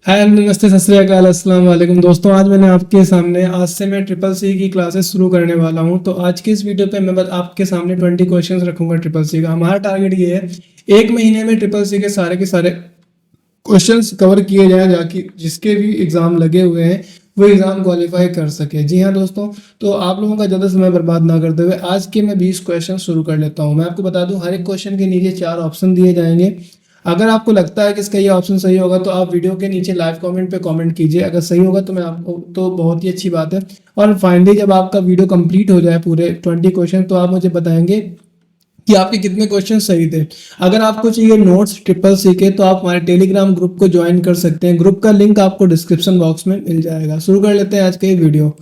हाय नमस्ते सत श्री अकाल अस्सलाम वालेकुम दोस्तों। आज मैंने आपके सामने आज से मैं ट्रिपल सी की क्लासेस शुरू करने वाला हूं। तो आज की इस वीडियो पे मैं बस आपके सामने 20 क्वेश्चंस रखूंगा ट्रिपल सी का। हमारा टारगेट ये है एक महीने में ट्रिपल सी के सारे क्वेश्चंस कवर किए जाए, जाकि जिसके भी एग्जाम लगे हुए हैं वो एग्जाम क्वालिफाई कर सके। जी हाँ दोस्तों, तो आप लोगों का ज़्यादा समय बर्बाद ना करते हुए आज के मैं 20 क्वेश्चन शुरू कर लेता हूँ। मैं आपको बता दूं, हर एक क्वेश्चन के नीचे 4 ऑप्शन दिए जाएंगे। अगर आपको लगता है कि इसका ये ऑप्शन सही होगा तो आप वीडियो के नीचे लाइव कमेंट पे कमेंट कीजिए। अगर सही होगा तो मैं आपको तो बहुत ही अच्छी बात है। और फाइनली जब आपका वीडियो कंप्लीट हो जाए पूरे 20 क्वेश्चन, तो आप मुझे बताएंगे कि आपके कितने क्वेश्चन सही थे। अगर आपको चाहिए नोट्स ट्रिपल सी के तो आप हमारे टेलीग्राम ग्रुप को ज्वाइन कर सकते हैं। ग्रुप का लिंक आपको डिस्क्रिप्शन बॉक्स में मिल जाएगा। शुरू कर लेते हैं आज का ये वीडियो।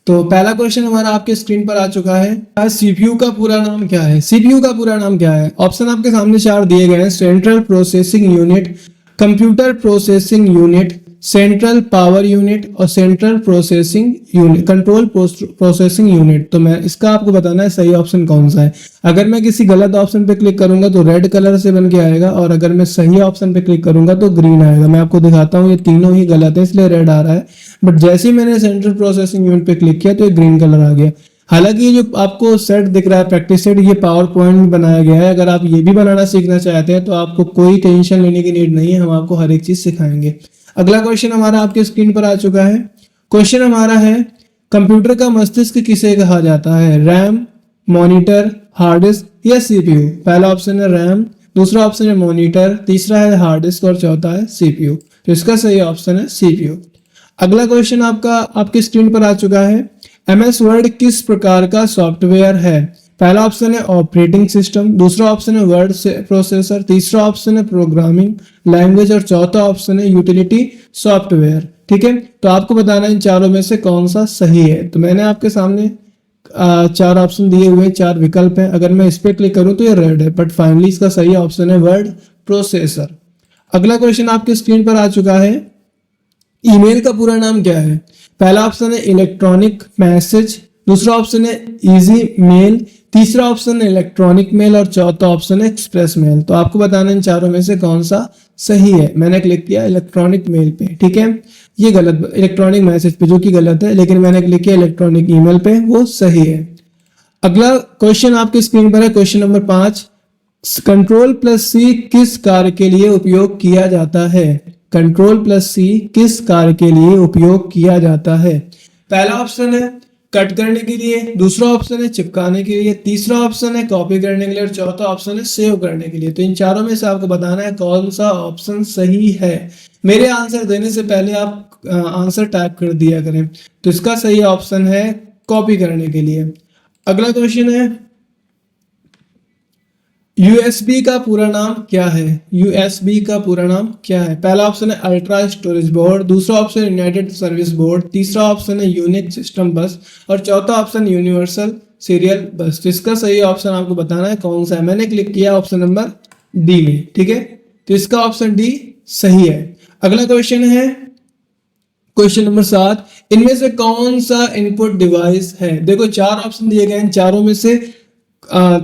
तो पहला क्वेश्चन हमारा आपके स्क्रीन पर आ चुका है। सीपीयू का पूरा नाम क्या है? सीपीयू का पूरा नाम क्या है? ऑप्शन आपके सामने 4 दिए गए हैं। Central processing unit, computer processing unit, central power unit और central processing unit, control processing unit. तो मैं इसका आपको बताना है सही ऑप्शन कौन सा है। अगर मैं किसी गलत ऑप्शन पे क्लिक करूंगा तो रेड कलर से बन के आएगा, और अगर मैं सही ऑप्शन पे क्लिक करूंगा तो ग्रीन आएगा। मैं आपको दिखाता हूँ, ये तीनों ही गलत है इसलिए रेड आ रहा है, बट जैसे ही मैंने सेंट्रल प्रोसेसिंग यूनिट पे क्लिक किया तो ये ग्रीन कलर आ गया। हालांकि ये जो आपको सेट दिख रहा है प्रैक्टिस सेट, ये पावर पॉइंट में बनाया गया है। अगर आप ये भी बनाना सीखना चाहते हैं तो आपको कोई टेंशन लेने की नीड नहीं है, हम आपको हर एक चीज सिखाएंगे। अगला क्वेश्चन हमारा आपके स्क्रीन पर आ चुका है। क्वेश्चन हमारा है, कंप्यूटर का मस्तिष्क किसे कहा जाता है? रैम, मॉनिटर, हार्ड डिस्क या सीपीयू? पहला ऑप्शन है रैम, दूसरा ऑप्शन है मॉनिटर, तीसरा है हार्ड डिस्क और चौथा है सीपीयू। तो इसका सही ऑप्शन है सीपीयू। अगला क्वेश्चन आपका आपके स्क्रीन पर आ चुका है। एमएस वर्ड किस प्रकार का सॉफ्टवेयर है? पहला ऑप्शन है ऑपरेटिंग सिस्टम, दूसरा ऑप्शन है वर्ड प्रोसेसर, तीसरा ऑप्शन है प्रोग्रामिंग लैंग्वेज और चौथा ऑप्शन है यूटिलिटी सॉफ्टवेयर। ठीक है, तो आपको बताना है इन चारों में से कौन सा सही है। तो मैंने आपके सामने 4 ऑप्शन दिए हुए हैं, 4 विकल्प हैं। अगर मैं इस पर क्लिक करूं तो ये रेड है, बट फाइनली इसका सही ऑप्शन है वर्ड प्रोसेसर। अगला क्वेश्चन आपके स्क्रीन पर आ चुका है। ईमेल का पूरा नाम क्या है? पहला ऑप्शन है इलेक्ट्रॉनिक मैसेज, दूसरा ऑप्शन है इजी मेल, तीसरा ऑप्शन है इलेक्ट्रॉनिक मेल और चौथा ऑप्शन है एक्सप्रेस मेल। तो आपको बताना इन चारों में से कौन सा सही है। मैंने क्लिक किया इलेक्ट्रॉनिक मेल पे, ठीक है, ये गलत, इलेक्ट्रॉनिक मैसेज पे जो कि गलत है, लेकिन मैंने क्लिक किया इलेक्ट्रॉनिक ईमेल पे, वो सही है। अगला क्वेश्चन आपके स्क्रीन पर है, क्वेश्चन नंबर 5। कंट्रोल प्लस सी किस कार्य के लिए उपयोग किया जाता है? कंट्रोल प्लस सी किस कार्य के लिए उपयोग किया जाता है? पहला ऑप्शन है कट करने के लिए, दूसरा ऑप्शन है चिपकाने के लिए, तीसरा ऑप्शन है कॉपी करने के लिए और चौथा ऑप्शन है सेव करने के लिए। तो इन चारों में से आपको बताना है कौन सा ऑप्शन सही है। मेरे आंसर देने से पहले आप आंसर टाइप कर दिया करें। तो इसका सही ऑप्शन है कॉपी करने के लिए। अगला क्वेश्चन है, यूएसबी का पूरा नाम क्या है? यूएसबी का पूरा नाम क्या है? पहला ऑप्शन है अल्ट्रा स्टोरेज बोर्ड, दूसरा ऑप्शन है यूनाइटेड सर्विस बोर्ड, तीसरा ऑप्शन है यूनिक सिस्टम बस और चौथा ऑप्शन यूनिवर्सल सीरियल बस। तो इसका सही ऑप्शन आपको बताना है कौन सा है। मैंने क्लिक किया ऑप्शन नंबर डी में, ठीक है, तो इसका ऑप्शन डी सही है। अगला क्वेश्चन है क्वेश्चन नंबर 7। इनमें से कौन सा इनपुट डिवाइस है? देखो 4 ऑप्शन दिए गए हैं, चारों में से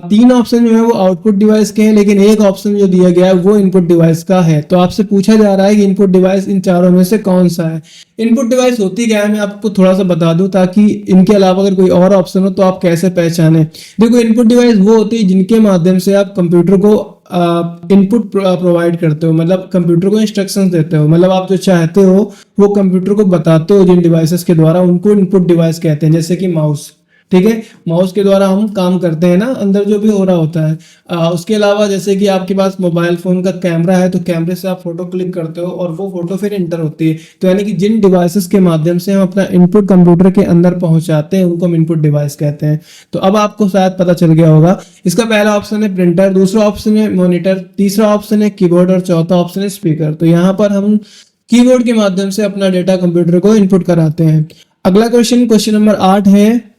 3 ऑप्शन जो है वो आउटपुट डिवाइस के हैं, लेकिन एक ऑप्शन जो दिया गया है वो इनपुट डिवाइस का है। तो आपसे पूछा जा रहा है कि इनपुट डिवाइस इन चारों में से कौन सा है। इनपुट डिवाइस होती क्या है, मैं आपको थोड़ा सा बता दूं ताकि इनके अलावा अगर कोई और ऑप्शन हो तो आप कैसे पहचाने। देखो इनपुट डिवाइस वो होती है जिनके माध्यम से आप कंप्यूटर को इनपुट प्रोवाइड करते हो, मतलब कंप्यूटर को इंस्ट्रक्शंस देते हो, मतलब आप जो चाहते हो वो कंप्यूटर को बताते हो जिन डिवाइसेस के द्वारा, उनको इनपुट डिवाइस कहते हैं। जैसे कि माउस, ठीक है, माउस के द्वारा हम काम करते हैं ना, अंदर जो भी हो रहा होता है। उसके अलावा जैसे कि आपके पास मोबाइल फोन का कैमरा है तो कैमरे से आप फोटो क्लिक करते हो और वो फोटो फिर इंटर होती है। तो यानी कि जिन डिवाइसेस के माध्यम से हम अपना इनपुट कंप्यूटर के अंदर पहुंचाते हैं उनको हम इनपुट डिवाइस कहते हैं। तो अब आपको शायद पता चल गया होगा। इसका पहला ऑप्शन है प्रिंटर, दूसरा ऑप्शन है मॉनिटर, तीसरा ऑप्शन है कीबोर्ड और चौथा ऑप्शन है स्पीकर। तो यहाँ पर हम कीबोर्ड के माध्यम से अपना डेटा कंप्यूटर को इनपुट कराते हैं। अगला क्वेश्चन, क्वेश्चन नंबर 8 है।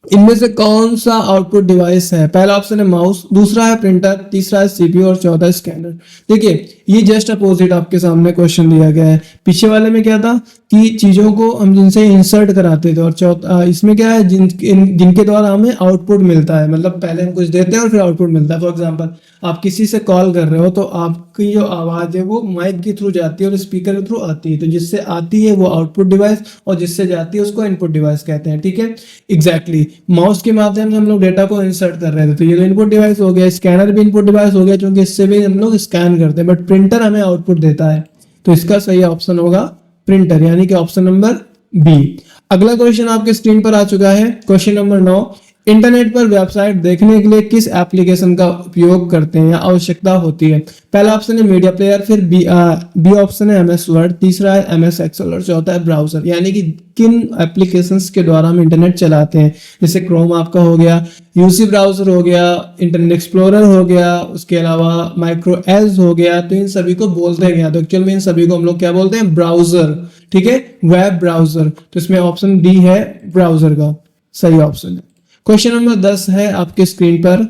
इनमें से कौन सा आउटपुट डिवाइस है? पहला ऑप्शन है माउस, दूसरा है प्रिंटर, तीसरा है सीपीयू और चौथा है स्कैनर। देखिए ये जस्ट अपोजिट आपके सामने क्वेश्चन दिया गया है। पीछे वाले में क्या था कि चीजों को हम जिनसे इंसर्ट कराते थे, और चौथा इसमें क्या है जिनके द्वारा हमें आउटपुट मिलता है, मतलब पहले हम कुछ देते हैं और फिर आउटपुट मिलता है। फॉर एग्जाम्पल आप किसी से कॉल कर रहे हो तो आपकी जो आवाज है वो माइक के थ्रू जाती है और स्पीकर के थ्रू आती है, तो जिससे आती है वो आउटपुट डिवाइस और जिससे जाती है उसको इनपुट डिवाइस कहते हैं। ठीक है, एग्जैक्टली माउस के माध्यम से हम लोग डेटा को इंसर्ट कर रहे थे, तो ये तो इनपुट डिवाइस हो गया। स्कैनर भी इनपुट डिवाइस हो गया क्योंकि इससे भी हम लोग स्कैन करते हैं, बट प्रिंटर हमें आउटपुट देता है, तो इसका सही ऑप्शन होगा प्रिंटर, यानी कि ऑप्शन नंबर बी। अगला क्वेश्चन आपके स्क्रीन पर आ चुका है, क्वेश्चन नंबर 9। इंटरनेट पर वेबसाइट देखने के लिए किस एप्लीकेशन का उपयोग करते हैं या आवश्यकता होती है? पहला ऑप्शन है मीडिया प्लेयर, फिर बी ऑप्शन है एमएस वर्ड, तीसरा है एमएस एक्सेल और चौथा है ब्राउजर। यानी कि किन एप्लीकेशंस के द्वारा हम इंटरनेट चलाते हैं, जैसे क्रोम आपका हो गया, यूसी ब्राउजर हो गया, इंटरनेट एक्सप्लोरर हो गया, उसके अलावा माइक्रो एल्स हो गया, तो इन सभी को बोलते हैं, तो एक्चुअल में इन सभी को हम लोग क्या बोलते हैं? ब्राउजर। ठीक है, वेब ब्राउजर, तो इसमें ऑप्शन डी है ब्राउजर का सही ऑप्शन है। क्वेश्चन नंबर 10 है आपके स्क्रीन पर,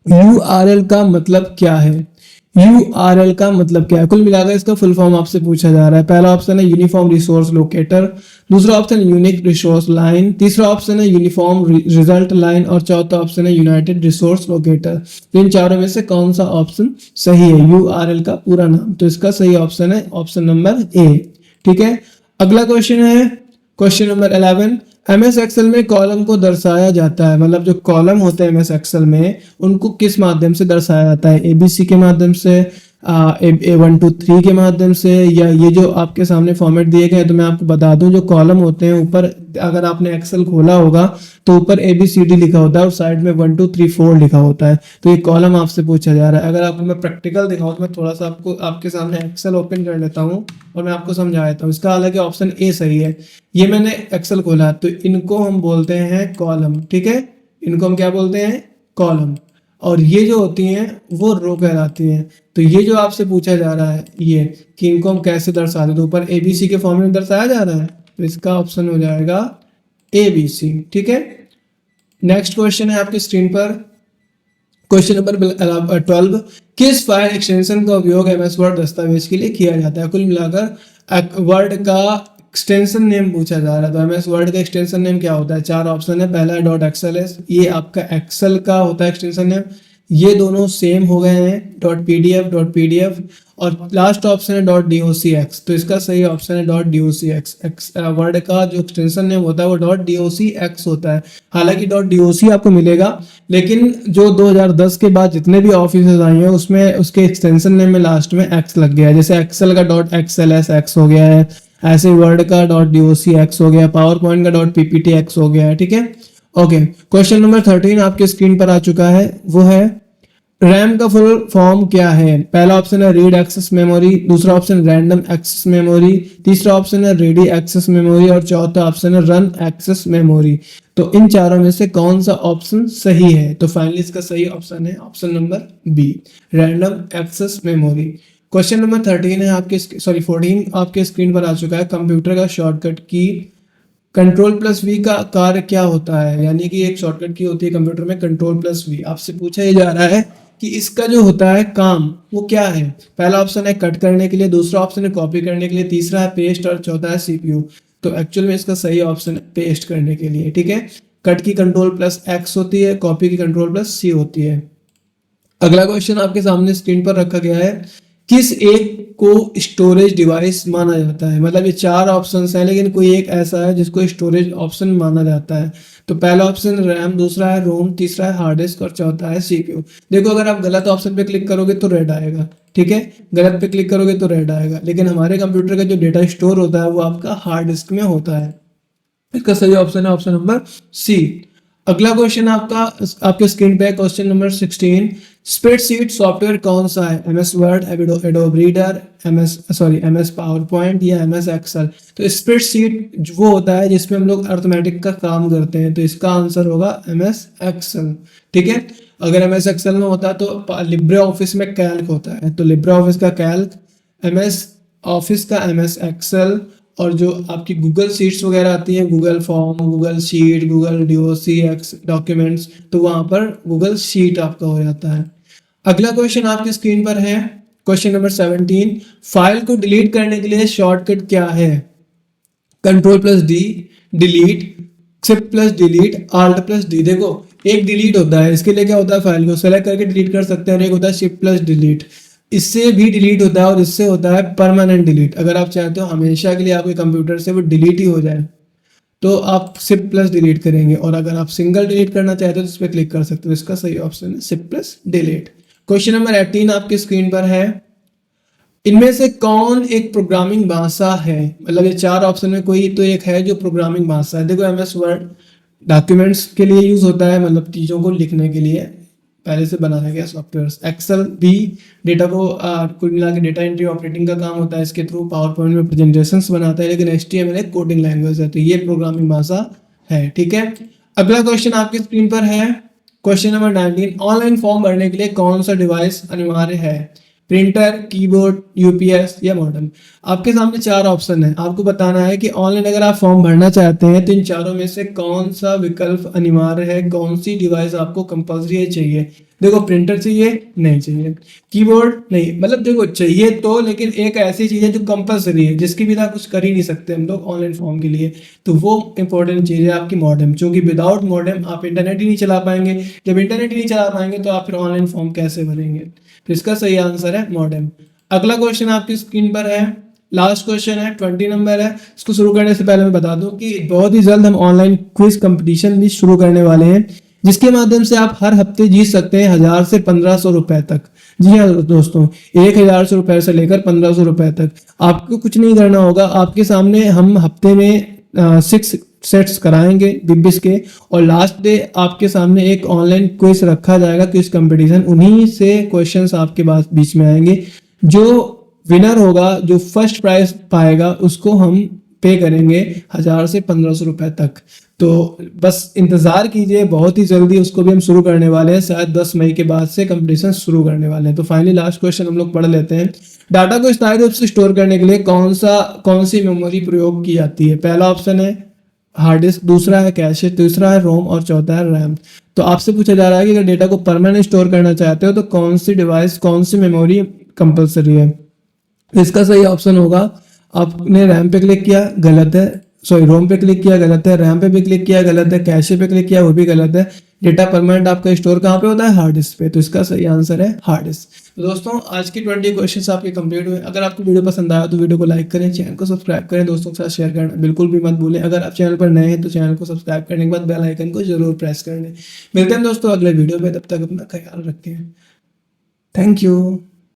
URL का मतलब क्या है? URL का मतलब क्या है? कुल मिलाकर इसका फुल फॉर्म आपसे पूछा जा रहा है। पहला ऑप्शन है यूनिफॉर्म रिसोर्स लोकेटर, दूसरा ऑप्शन यूनिक रिसोर्स लाइन, तीसरा ऑप्शन है यूनिफॉर्म रिजल्ट लाइन और चौथा ऑप्शन है यूनाइटेड रिसोर्स लोकेटर। तो इन चारों में से कौन सा ऑप्शन सही है? URL का पूरा नाम, तो इसका सही ऑप्शन है ऑप्शन नंबर ए। ठीक है, अगला क्वेश्चन है क्वेश्चन नंबर 11। एमएस एक्सेल में कॉलम को दर्शाया जाता है, मतलब जो कॉलम होते हैं एमएस एक्सेल में उनको किस माध्यम से दर्शाया जाता है? एबीसी के माध्यम से, A1 2 3 के माध्यम से, या ये जो आपके सामने फॉर्मेट दिए गए हैं। तो मैं आपको बता दूं जो कॉलम होते हैं ऊपर, अगर आपने एक्सेल खोला होगा तो ऊपर ABCD लिखा होता है और साइड में 1 2 3 4 लिखा होता है, तो ये कॉलम आपसे पूछा जा रहा है। अगर आपको मैं प्रैक्टिकल दिखाऊं तो मैं थोड़ा सा आपको आपके सामने एक्सेल ओपन कर लेता हूँ और मैं आपको समझा देता हूँ। इसका हालांकि ऑप्शन ए सही है। ये मैंने एक्सेल खोला, तो इनको हम बोलते हैं कॉलम। ठीक है, इनको हम क्या बोलते हैं? कॉलम। और ये जो होती हैं वो रो कहलाती हैं। तो ये जो आपसे पूछा जा रहा है ये कि इनको हम कैसे दर्शाते, तो ऊपर ABC के फॉर्म में दर्शाया जा रहा है, तो इसका ऑप्शन हो जाएगा ABC। ठीक है, नेक्स्ट क्वेश्चन है आपकी स्क्रीन पर, क्वेश्चन नंबर 12। किस फाइल एक्सटेंशन का उपयोग एमएस वर्ड दस्तावेज के लिए किया जाता है? कुल मिलाकर वर्ड का एक्सटेंशन नेम पूछा जा रहा है, तो एमएस वर्ड का एक्सटेंशन नेम क्या होता है? 4 ऑप्शन है। पहला है .xls, ये आपका एक्सेल का होता है एक्सटेंशन नेम, ये दोनों सेम हो गए हैं। .pdf और लास्ट ऑप्शन है .docx, तो इसका सही ऑप्शन है .docx। वर्ड का जो एक्सटेंशन नेम होता है वो .docx होता है। हालांकि .doc आपको मिलेगा, लेकिन जो 2010 के बाद जितने भी ऑफिसेज आई हैं उसमें उसके एक्सटेंशन नेम में लास्ट में x लग गया है। जैसे एक्सेल का .xlsx हो गया है, ऐसे वर्ड का .docx हो गया, पावर पॉइंट का .pptx हो गया है। ठीक है, ओके। क्वेश्चन नंबर 13 आपके स्क्रीन पर आ चुका है, वो है रैम का फुल फॉर्म क्या है? पहला ऑप्शन है रीड एक्सेस मेमोरी, दूसरा ऑप्शन रैंडम एक्सेस मेमोरी, तीसरा ऑप्शन है रेडी एक्सेस मेमोरी और चौथा ऑप्शन है रन एक्सेस मेमोरी। तो इन चारों में से कौन सा ऑप्शन सही है? तो फाइनली इसका सही ऑप्शन है option number B, random access memory. Question number 13 है आपके 14 आपके स्क्रीन पर आ चुका है। कंप्यूटर का शॉर्टकट की Ctrl+V का कार्य क्या होता है? यानी कि एक शॉर्टकट की होती है कंप्यूटर में Ctrl+V। आपसे पूछा ही जा रहा है कि इसका जो होता है काम वो क्या है? पहला ऑप्शन है कट करने के लिए, दूसरा ऑप्शन है कॉपी करने के लिए, तीसरा है पेस्ट और चौथा है CPU। तो एक्चुअल में इसका सही ऑप्शन है पेस्ट करने के लिए। ठीक है, कट की Ctrl+X होती है, कॉपी की Ctrl+C होती है। अगला क्वेश्चन आपके सामने स्क्रीन पर रखा गया है, किस एक को स्टोरेज डिवाइस माना जाता है? मतलब ये 4 ऑप्शंस हैं लेकिन कोई एक ऐसा है जिसको स्टोरेज ऑप्शन माना जाता है। तो पहला ऑप्शन रैम, दूसरा है रोम, तीसरा है हार्ड डिस्क और चौथा है CPU। देखो अगर आप गलत ऑप्शन पे क्लिक करोगे तो रेड आएगा, ठीक है, गलत पे क्लिक करोगे तो रेड आएगा, लेकिन हमारे कंप्यूटर का जो डेटा स्टोर होता है वो आपका हार्ड डिस्क में होता है। इसका सही ऑप्शन है ऑप्शन नंबर सी। अगला क्वेश्चन आपका आपके स्क्रीन पे क्वेश्चन नंबर 16। स्प्रेडशीट सॉफ्टवेयर कौन सा है? MS word, adobe reader, MS power point या एमएस एक्सेल? तो स्प्रेडशीट वो होता है जिसमें हम लोग अर्थमेटिक का काम करते हैं, तो इसका आंसर होगा एमएस एक्सेल। ठीक है, अगर एमएस एक्सेल में होता है तो लिब्रे ऑफिस में कैल्क होता है, तो लिब्रे ऑफिस का कैल्क, एमएस ऑफिस का एमएस एक्सेल और जो आपकी गूगल शीट्स वगैरह आती हैं, Google form, Google sheet, Google DOC x documents, तो वहाँ पर गूगल शीट आपका हो जाता है। अगला क्वेश्चन आपकी स्क्रीन पर है, क्वेश्चन नंबर 17। फाइल को डिलीट करने के लिए शॉर्टकट क्या है? Ctrl+D delete, Shift+Delete, Alt+D। देखो एक डिलीट होता है, इसके लिए क्या होता है, फाइल को सेलेक्ट करके डिलीट कर सकते हैं, और एक होता है Shift+Delete, इससे भी डिलीट होता है, और इससे होता है परमानेंट डिलीट। अगर आप चाहते हो हमेशा के लिए आपके कंप्यूटर से वो डिलीट ही हो जाए तो आप Shift+Delete करेंगे, और अगर आप सिंगल डिलीट करना चाहते हो तो इस पर क्लिक कर सकते हो। इसका सही ऑप्शन है Shift+Delete। क्वेश्चन नंबर 18 आपकी स्क्रीन पर है, इनमें से कौन एक प्रोग्रामिंग भाषा है? मतलब ये चार ऑप्शन में कोई तो एक है जो प्रोग्रामिंग भाषा है। देखो MS वर्ड डॉक्यूमेंट्स के लिए यूज होता है, मतलब चीज़ों को लिखने के लिए पहले से बनाया गया सॉफ्टवेयर। एक्सेल भी डेटा को कुल मिला के डेटा एंट्री ऑपरेटिंग का काम होता है, इसके थ्रू पावर पॉइंट में प्रेजेंटेशंस बनाता है, लेकिन HTML एक कोडिंग लैंग्वेज है, तो ये प्रोग्रामिंग भाषा है। ठीक है, अगला क्वेश्चन आपकी स्क्रीन पर है, क्वेश्चन नंबर 19। ऑनलाइन फॉर्म भरने के लिए कौन सा डिवाइस अनिवार्य है? प्रिंटर, कीबोर्ड, यूपीएस या मॉडेम? आपके सामने चार ऑप्शन है, आपको बताना है कि ऑनलाइन अगर आप फॉर्म भरना चाहते हैं तो इन चारों में से कौन सा विकल्प अनिवार्य है, कौन सी डिवाइस आपको कंपल्सरी चाहिए। देखो प्रिंटर चाहिए, नहीं चाहिए, कीबोर्ड नहीं, मतलब देखो चाहिए तो, लेकिन एक ऐसी चीज़ है जो कंपल्सरी है, जिसके बिना कुछ कर ही नहीं सकते हम लोग ऑनलाइन फॉर्म के लिए, तो वो इंपॉर्टेंट चीज़ है आपकी मॉडेम, क्योंकि विदाउट मॉडेम आप इंटरनेट ही नहीं चला पाएंगे। जब इंटरनेट ही नहीं चला पाएंगे तो आप फिर ऑनलाइन फॉर्म कैसे भरेंगे? तो इसका सही आंसर है मॉडेम। अगला क्वेश्चन आपकी स्क्रीन पर है, लास्ट क्वेश्चन है, 20 नंबर है। इसको शुरू करने से पहले मैं बता दूं कि बहुत ही जल्द हम ऑनलाइन क्विज कंपटीशन भी शुरू करने वाले हैं, जिसके माध्यम से आप हर हफ्ते जीत सकते हैं 1000 से 1500 रुपए तक। जी हाँ दोस्तों, 1000 रुपए से लेकर 1500 रुपए तक। आपको कुछ नहीं करना होगा, आपके सामने हम हफ्ते में 6 सेट्स कराएंगे 20 के, और लास्ट डे आपके सामने एक ऑनलाइन क्विज रखा जाएगा, क्विज कंपटीशन। उन्हीं से क्वेश्चंस आपके पास बीच में आएंगे, जो विनर होगा, जो फर्स्ट प्राइज पाएगा, उसको हम पे करेंगे 1000 से 1500 रुपए तक। तो बस इंतजार कीजिए, बहुत ही जल्दी उसको भी हम शुरू करने वाले हैं, शायद 10 मई के बाद से कंपटीशन शुरू करने वाले हैं। तो फाइनली लास्ट क्वेश्चन हम लोग पढ़ लेते हैं। डाटा को स्थायी रूप से स्टोर करने के लिए कौन सी मेमोरी प्रयोग की जाती है? पहला ऑप्शन है हार्ड डिस्क, दूसरा है कैशे, तीसरा है रोम, और चौथा है रैम। तो आपसे पूछा जा रहा है कि अगर डेटा को परमानेंट स्टोर करना चाहते हो तो कौन सी डिवाइस, कौन सी मेमोरी कंपलसरी है? इसका सही ऑप्शन होगा, आपने रैम पे क्लिक किया, गलत है, सॉरी रोम पे क्लिक किया, गलत है, रैम पे भी क्लिक किया, गलत है, कैशे पे क्लिक किया, वो भी गलत है। डेटा परमानेंट आपका स्टोर कहाँ पे होता है? हार्ड डिस्क पे। तो इसका सही आंसर है हार्ड डिस्क। तो दोस्तों आज की 20 क्वेश्चंस आपके कंप्लीट हुए। अगर आपको वीडियो पसंद आया तो वीडियो को लाइक करें, चैनल को सब्सक्राइब करें, दोस्तों के साथ शेयर करना बिल्कुल भी मत भूलें। अगर आप चैनल पर नए हैं तो चैनल को सब्सक्राइब करने के बाद बेल आइकन को जरूर प्रेस कर लें। मिलते हैं दोस्तों अगले वीडियो में, तब तक अपना ख्याल रखें। Thank you.